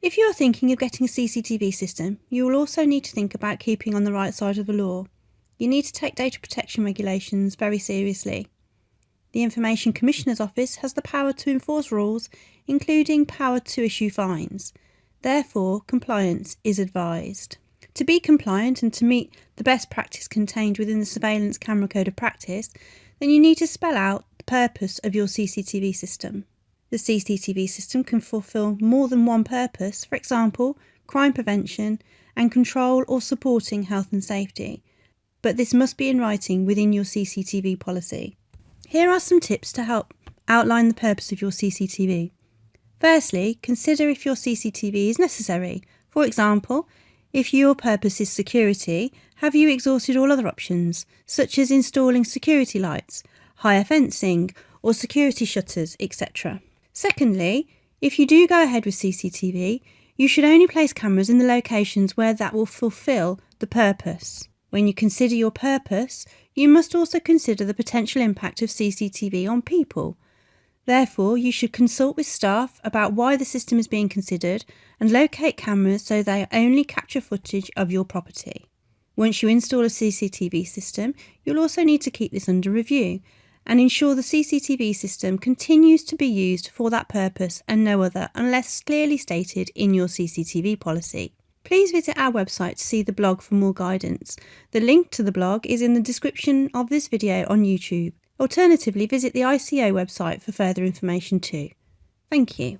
If you are thinking of getting a CCTV system, you will also need to think about keeping on the right side of the law. You need to take data protection regulations very seriously. The Information Commissioner's Office has the power to enforce rules, including power to issue fines. Therefore, compliance is advised. To be compliant and to meet the best practice contained within the Surveillance Camera Code of Practice, then you need to spell out the purpose of your CCTV system. The CCTV system can fulfil more than one purpose, for example, crime prevention and control or supporting health and safety, but this must be in writing within your CCTV policy. Here are some tips to help outline the purpose of your CCTV. Firstly, consider if your CCTV is necessary. For example, if your purpose is security, have you exhausted all other options, such as installing security lights, higher fencing, or security shutters, etc. Secondly, if you do go ahead with CCTV, you should only place cameras in the locations where that will fulfil the purpose. When you consider your purpose, you must also consider the potential impact of CCTV on people. Therefore, you should consult with staff about why the system is being considered and locate cameras so they only capture footage of your property. Once you install a CCTV system, you'll also need to keep this under review and ensure the CCTV system continues to be used for that purpose and no other unless clearly stated in your CCTV policy. Please visit our website to see the blog for more guidance. The link to the blog is in the description of this video on YouTube. Alternatively, visit the ICO website for further information too. Thank you.